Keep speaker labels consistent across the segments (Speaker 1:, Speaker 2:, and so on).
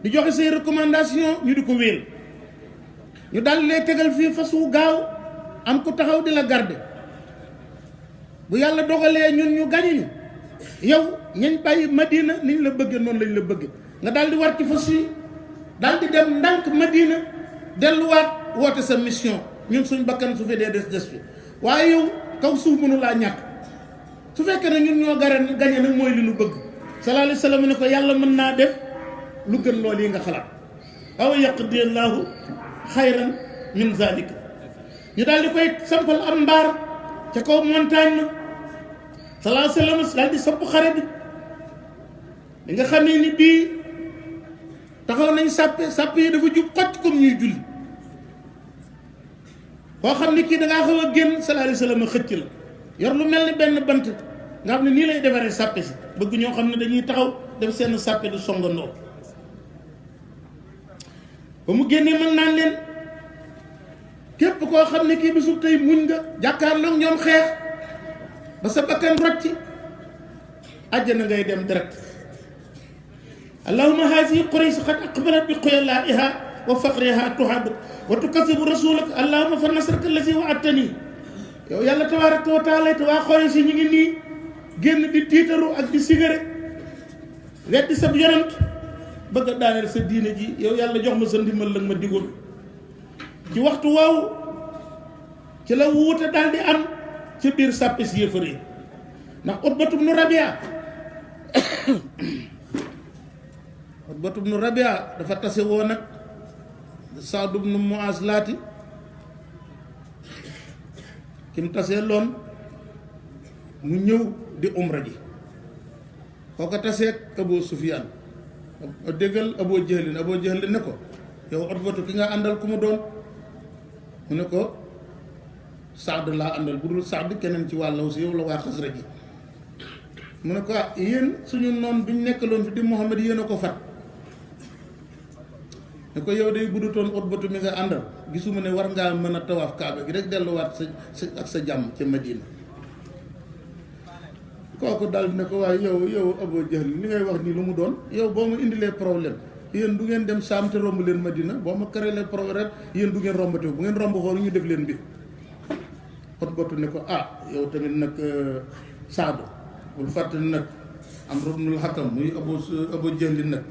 Speaker 1: di joxe say recommandation ñu di ko wéel ñu daal lay tegal fii fas wu gaaw am ko taxaw di la garder bu yàlla dogalee ñun ñu gañuñu yow ñañ bàyyi Madina niñ la bëggee noonu lañ la bëggee nga daal di war ci fas yi daal di dem ndànk Madina delluwaat woote sa mission ñun suñ bakkan su fi dee des fi waaye yow kaw suuf mënu laa ñàkk su fekkee ne ñun ñoo gañe nag mooy li nu bëgg sallallahu alayhi wa sallam ne ko yàlla mën naa def lu gën loolu yi nga xalaat aw yaqdi allahu xayran min zalika ñu daal di koy sampal am mbaar ca kaw montagne na sallallahu alayhi wa sallam daal di samp xare bi nga xamee ni bii taxaw nañ sàppe yi dafa jub xocc comme ñuy julli koo xam ne kii dangaa xaw a génn sallallahu alayhi wa sallam xëcc la yor lu mel ni benn bant nga xam ne nii lay defaree sàppe si bëgg ñoo xam ne dañuy taxaw def seen sàppe du songandoo ba mu génnee mën naan leen képp koo xam ne kii bisu tey muñ nga jàkkaarloog ñoom xeex ba sa bakkan rocci àjjana ngay dem direct allahumma hazihi quraysh qad aqbalat bi khuyalaiha wa faqriha tuhad wa tukasibu rasulak allahumma fa nasraka allazi wa'adtani yow yàlla tabaraka wa taala te waa Quraysh ñu ngi nii génn di tiitaru ak di sigare weddi sab yonent bëgg a daaneel sa diine ji yow yàlla jox ma sa ndimbal la ma digoon ci waxtu woowu ci la wuute daal di am ci biir sàppe si yëfër yi ndax Utbatu bnu Rabia Utbatu bnu Rabia dafa tase woon nag Saad bnu Muaz laati ki mu tasee loon mu ñëw di umra ji kooka taseeg Abu Sufyaan déggal Abu Jahlin ne ko yow Utbatu ki nga àndal ku mu doon mu ne ko Saad laa àndal bu dul Saad keneen ci wàllaw si yow la waa Xasraj ji mu ne ko yéen suñu noon bi ñu nekkaloon fi di Muhammad yéen a ko fat ne ko yow day buddutoon Utbatu mi nga àndal gisuma ne war ngaa mën a tawaaf Kaaba gi rek delluwaat sa ak sa jàmm ca Madina kooku daal ne ko waaye yow Abu Jahl li ngay wax nii lu mu doon yow boo ma indilee problème yéen du ngeen dem Saam te romb leen Madina boo ma créé problème yéen du ngeen rombate bu ngeen romb xool ñu def leen mbir Utbatu ne ko yow tamit nag Saadu bul fàtte nag Amru ibnul Hakam muy Abu Jahl nag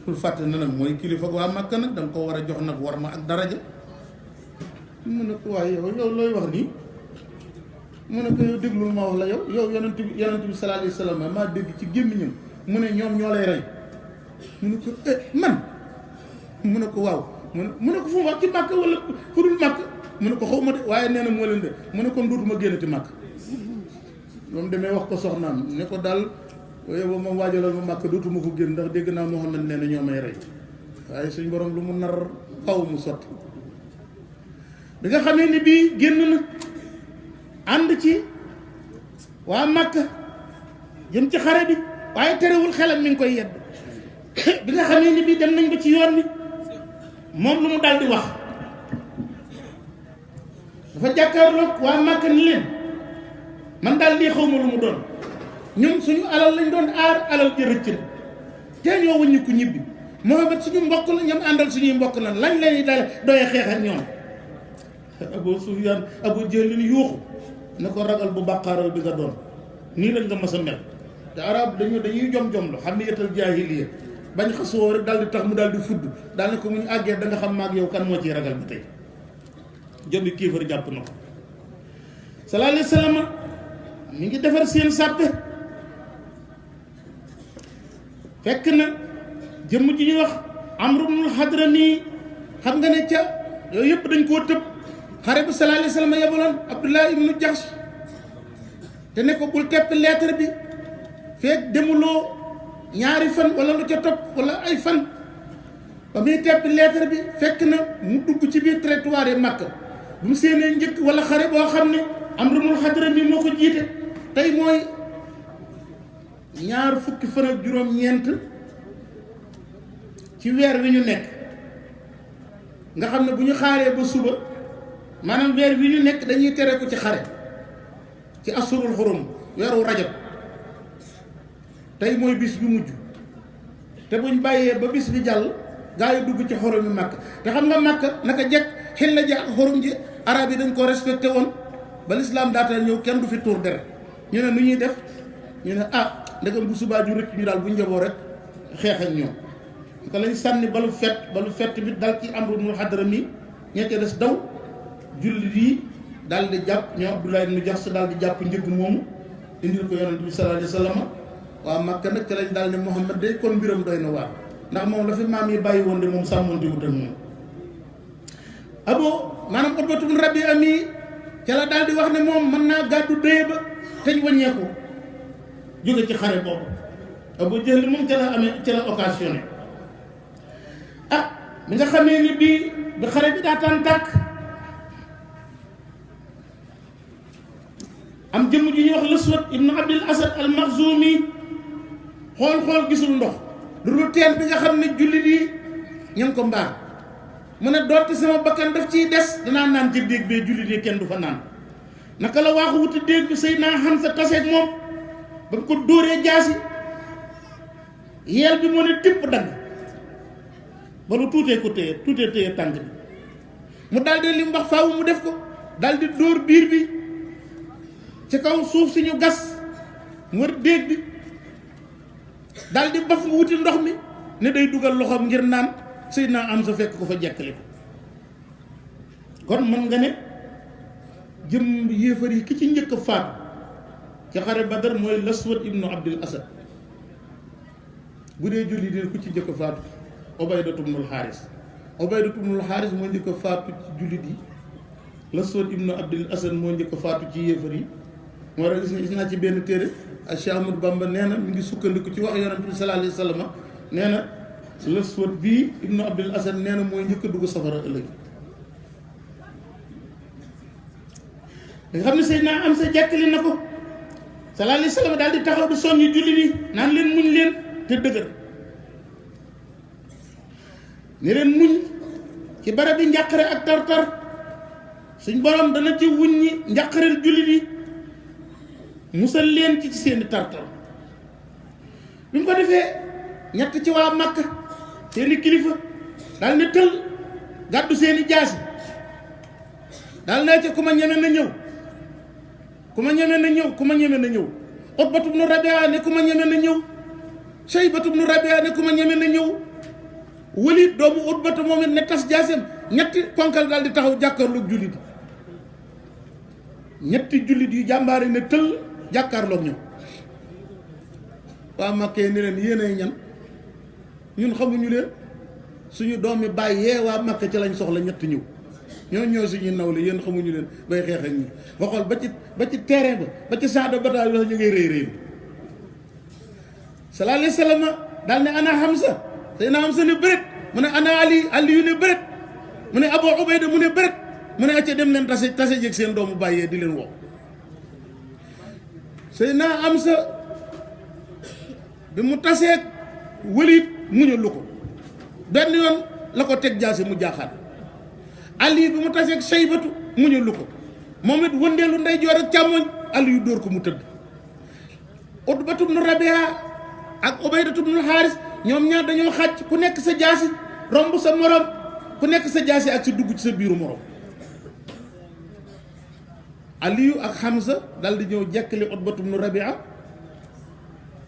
Speaker 1: bul fàtte na nag mooy kilifa waa Makka nag danga ko war a jox nag war ma ak daraja mu ne ko waaye yow looy wax nii mu ne ko yow déglul ma wax la yow yonent bi sallallahu alayhi wa sallam maa dégg ci gémmiñam mu ne ñoom ñoo lay rey mu ne ko man mu ne ko waaw mu ne ko fu mu wax ci Makka wala fu dul Makka mu ne ko xaw ma de waaye nee na moo leen de mu ne kon dootuma génnati Makka moom demee wax ko soxnaam ne ko daal yow moom waajalal ma Makka dootuma ko génn ndax dégg naa Muhammad nee na ñoo may rey waaye suñ borom lu mu nar faw mu sotti bi nga xamee ni bii génn na ànd ci waa Makka jëm ci xare bi waaye terewul xelam mi ngi koy yedd bi nga xamee ni bii dem nañ ba ci yoon bi moom lu mu daal di wax dafa jàkkaarloog waa Makka ni leen man daal lii xaw ma lu mu doon ñun suñu alal lañ doon aar alal ji rëcc na te ñoo wëññi ku ñibbi Muhammad suñu mbokk la ñoom àndal suñuy mbokk la lañ lañuy dale doyee xeex ak ñoom Abu Sufyaan Abu Jahl yuuxu ne ko ragal bu bàqaaral bi nga doon nii lañ nga mas a mel te arab dañuy jom-jom la xam ne yetal jaahiliya bañ xasoo rek daal di tax mu daal di fudd daal ne ko mu ñu àggee da nga xam maag yow kan moo ciy ragal bi tey jombi kéefar jàpp na ko sallallahu alayhi wa sallam mi ngi defar seen sàppe fekk na jëmm ji ñuy wax Amru ibnul Hadrami xam nga ne ca yooyu yëpp dañ koo tëb xare bi sallallahu alayhi wa sallam yebaloon Abdullah ibnu Jahsh te ne ko bul tepp lettre bi fekk demuloo ñaari fan wala lu ca topp wala ay fan ba muy tepp lettre bi fekk na mu dugg ci biir territoire yi Makka bu mu séenee njëkk wala xare boo xam ne Amru ibnul Hadrami moo ko jiite tey mooy ñaar fukki fan ak juróom-ñeent ci weer wi ñu nekk nga xam ne bu ñu xaaree ba suba maanaam weer wi ñu nekk dañuy tere ko ci xare ci asurul xurum weeru rajab tey mooy bis bi mujj te buñ bàyyee ba bis bi jàll gaa yi dugg ci xorom yi Makka te xam nga Makka naka jekk xel la ji ak xorom ji arab yi dañ ko respecté woon ba lislaam daata ñëw kenn du fi tuur deret ñu ne nu ñuy def ñu ne ndegam bu subaa ju rëcc ñu daal bu njaboo rek xeex ak ñoom ko lañ sànni balu fett bi dal ci Amru ibn Hadrami ña ca des daw jullit yi daal di jàpp ñoo Abdullah ibn Jahsh daal di jàpp njëgg moomu indil ko yonent bi sallallahu alayhi wa sallam waa Makka nag ca lañ daal ne Muhammad day kon mbiram doy na waar ndax moom la fi maam yi bàyyi woon de moom sàmmonte wut ak moom maanaam Utbatu ibn Rabi'a mi ca la daal di wax ne moom mën naa gàddu dëye ba teñ waññeeku jóge ci xare boobu Abu Jahl moom ca la occasionné bi nga xamee ni bi xare bi daataan tàkk am jëmm ji ñuy wax Laswad ibnu Abdul Asad al Maxzumi xool gisul ndox lu dul teen bi nga xam ne jullit yi ña ngi ko mbaar mu ne doonte sama bakkan daf ciy des danaa naan ci déeg bee jullit yi kenn du fa naan naka la waaxu wuti déeg bi Seydina Hamza taseeg moom ba ko dóoree jaasi yeel bi moo ne tipp dagg ba lu tuutee téye tànk bi mu daldi li mu wax faaw mu def ko daldi dóor biir bi ci kaw suuf si ñu gas mu wër déeg bi daldi baf mu wuti ndox mi ne day dugal loxoom ngir naan Seydina Hamza fekk ko fa jekkali ko kon mën nga ne jëm yéefar yi ki ci njëkk a faatu ci xare Badar mooy Laswad ibnu Abdul Asad bu dee julli dina ku ci njëkk a faatu Ubaydatu ibnul Xaaris moo njëkk a faatu ci jullit yi Laswad ibnu Abdul Asad moo njëkk a faatu ci yéefar yi moo tax gis naa ci benn téere ak Cheikh Ahmadou Bamba nee na mi ngi sukkandiku ci wax yonent bi sallallahu alayhi wa sallam nee na Laswad bii ibnu Abdul Asad nee na mooy njëkk a dugg safara ëllëg nga xam ne Seydina Hamza jàkkali na ko sallallahu alayhi wa sallam daal di taxaw di soññi jullit yi naan leen muñ leen te dëgër ne leen muñ ci barab bi njàqare ak tar-tar suñ borom dana ci wuññi njàqareel jullit yi musal leen ci seeni tar-tar bi mu ko defee ñett ci waa Makka seeni kilifa daal ne tël gàddu seeni jaasi daal ne ca ku ma ñeme na ñëw Utbatu ibnu Rabi'a ne ku ma ñeme na ñëw Shaybatu ibnu Rabi'a ne ku ma ñeme na ñëw Walid doomu Utbatu moom it ne tas jaaseem ñetti ponkal daal di taxaw jàkkaarloog jullit ñetti jullit yu jàmbaare ne tël jàkkaarloog ñoom waa Makka ni leen yéenay ñan ñun xamuñu leen suñu doomi bàyyee waa Makka ci lañ soxla ñett ñëw ñoo suñuy nawle yéen xamuñu leen bay xeex ak ñi ba xool ba ci terrain ba ci champ de bataille ñu ngay rëy sallallahu alayhi wa sallam daal ne ana Hamza Seydina Hamza ne bëret mu ne ana Ali yu ne bëret mu ne Abu Ubayda mu ne bëret mu ne acca dem leen tase jég seen doomu bàyyee di leen woo Seydina Hamza bi mu taseeg Walid muñalu ko benn yoon la ko teg jaasi mu jaaxaat Ali bi mu taseeg Shaybatu muñalu ko moom it wëndeelu ndeyjoor ak càmmoñ Ali yu dóor ko mu tëdd Utbatu ibnu Rabi'a ak Ubaydatu ibnul Xaaris ñoom ñaar dañoo xàcc ku nekk sa jaasi romb sa morom ku nekk sa jaasi ak si dugg ci sa biiru morom Aliyu ak Hamza dal di ñëw jekkali Utbatu ibnu Rabi'a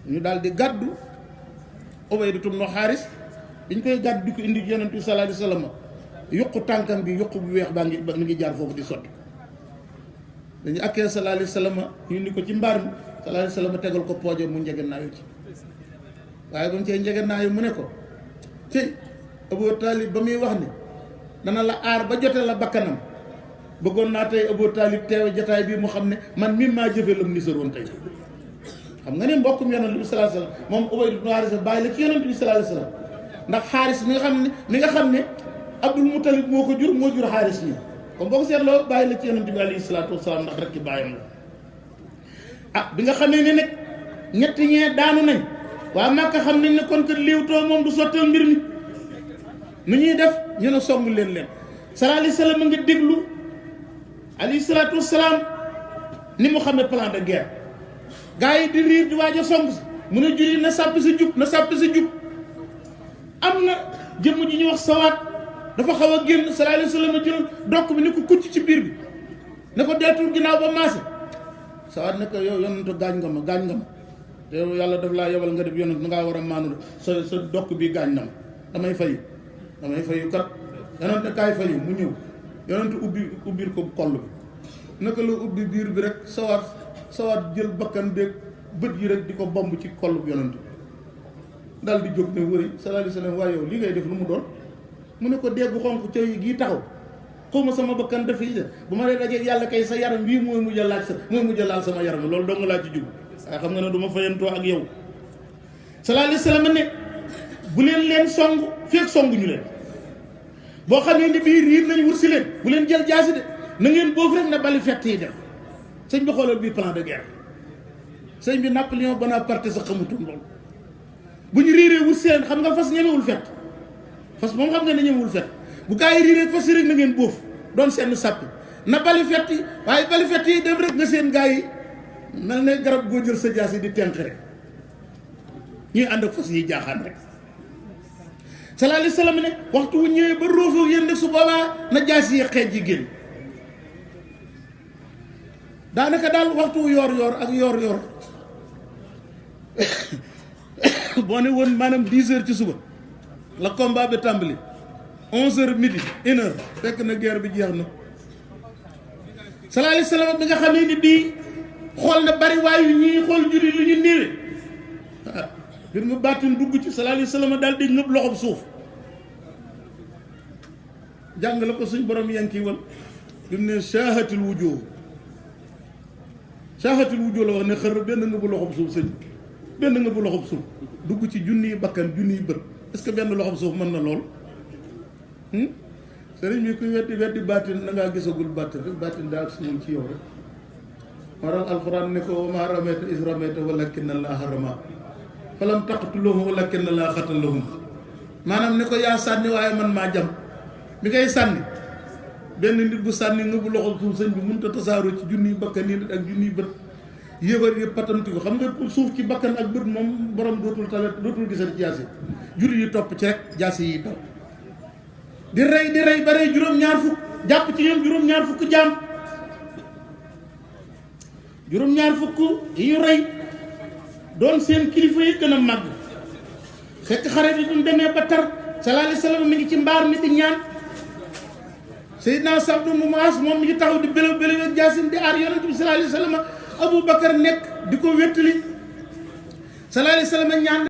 Speaker 1: ñu daal di gàddu Ubaydatu ibnu Xaaris biñ koy gàddu di ko indi Yonent bi sallallahu alayhi wa sallam yuqu tànkam bi yuqu bu weex baa ngi jaar foofu di sotti dañu akkee sallallahu alayhi wa sallam ñu indi ko ci mbaar mi sallallahu alayhi wa sallam tegal ko poojo mu njegenaayu ci waaye ba mu cee njegenaayu mu ne ko ci Abu Talib ba muy wax ni dana la aar ba jote la bakkanam bëggoon naa tey Abu Talib teewe jotaay bii mu xam ne man mii maa jëfee lam nisaroon tey xam nga ne mbokkum yonent bi sallallahu alayhi wa sallam moom Ubaydu ibn Haaris bàyyi la ci yonent bi sallallahu alayhi wa sallam ndax Xaaris mi nga xam ne Abdul Mutalib moo ko jur moo jur Xaaris nii comme boo ko seetloo bàyyi la ci yonent bi alayhi salaatu wasalaam ndax rek ci bàyyam la bi nga xamee ne nag ñetti ñee daanu nañ waa Makka xam nañ ne kon kër Léewtoo moom du sottal mbir mi nu ñuy def ñu ne song leen sallallahu alayhi wa sallam nga déglu alayhi salaatu wasalaam ni mu xamee plan de guerre gars yi di riir di waaj a song si mu ne julli na sàppi sa jub am na jëmm ji ñu wax sawaat dafa xaw a génn sallallahu alayhi wa sallam jël dokk bi ni ko kucc ci biir bi ne ko deltul ginnaaw ba maase sawaat ne ko yow yonent gaañ nga ma te yow yàlla daf laa yebal nga def yonent da ngaa war a maanu sa dokk bi gaañ na ma damay fayu kat yonent kaay fayu mu ñëw yonent ubbil ko koll bi naka la ubbi biir bi rek sawaat jël bakkan beeg bët yi rek di ko bomb ci koll bi yonent dal di jóg ne wëri sallallahu alayhi wa sallam waaye yow li ngay def lu mu doon mu ne ko dégg xonq coy gii taxaw xaw ma sama bakkan dafa yi de bu ma dee dajee yàlla kay sa yaram wii mooy mujj a laal sama yaram loolu dong laa ci jub waaye xam nga ne du ma fayantoo ak yow sallallahu alayhi wa sallam ne bu leen song fekk songuñu leen boo xamee ne bii riir nañ wut si leen bu leen jël jaasi de na ngeen boofu rek na bali fett yi dem sëñ bi xoolal bii plan de guerre sëñ bi Napoléon Bonaparte sa xamutoon loolu bu ñu riiree wut si leen xam nga fas ñemewul fett fas moom xam nga ne ñemewul fett bu gaa yi riiree fas yi rek na ngeen boofu doon seen sàppi na bali fett yi waaye bali fett yi dem rek nga seen gaa yi mel ne garab goo jël sa jaasi di tenq rek ñuy ànd ak fas yi jaaxaan rek sallallahu alayhi wa sallam ne waxtu wu ñëwee ba róofoo yéen nag su boobaa na jaasi yi xeej yi génn daanaka daal waxtu yoor ak yoor boo ne woon maanaam 10 heures ci suba la combat bi tàmbali 11 heures midi 1 heure fekk na guerre bi jeex na sallallahu alayhi wa sallam bi nga xamee ni bii xool na bari waayu ñii xool julli lu ñu néewe bir mu bàttin dugg ci sallallahu alayhi wa sallam daal di ngëb loxob suuf jàng la ko suñ borom yanki wal bi mu ne shaahatil wujuh la wax ne xër benn ngëbu loxob suuf sëñ benn ngëbu loxob suuf dugg ci junniy bakkan junniy bët est-ce que benn loxob suuf mën na lool sëriñ bi kuy weddi bàttin da ngaa gisagul bàttin rek bàttin daa ak suñu ci yow rek maanaam alxuraan ne ko wa maa ramayta iz ramayta walaakinna llaaha ramaa falam taqtuluhum walaakinna llaaha qatalahum maanaam ne ko yaa sànni waaye man maa jam bi ngay sànni benn nit bu sànni nga bu loxo suuf sëñ bi mënut a tasaaroo ci junniy bakkan yi ak junniy bët yëbar yëpp patamti ko xam nga suuf ci bakkan ak bët moom borom dootul gisal ci jaasi julli yi topp ci rek jaasi yi daw di rey ba rey juróom-ñaar fukk jàpp ci ñoom juróom-ñaar fukk jaam juróom-ñaar fukk yi ñu rey doon seen kilifa yi gën a màgg fekk xare bi duñ demee ba tar sallallahu alayhi wa sallam mi ngi ci mbaar mi di ñaan Seydina Sa'd ibn Mu'aaz moom mi ngi taxaw di bëlew ak jaasim di aar yonent bi sallallahu alayhi wa sallam Abu Bakar nekk di ko wéttali sallallahu alayhi wa sallam ñaan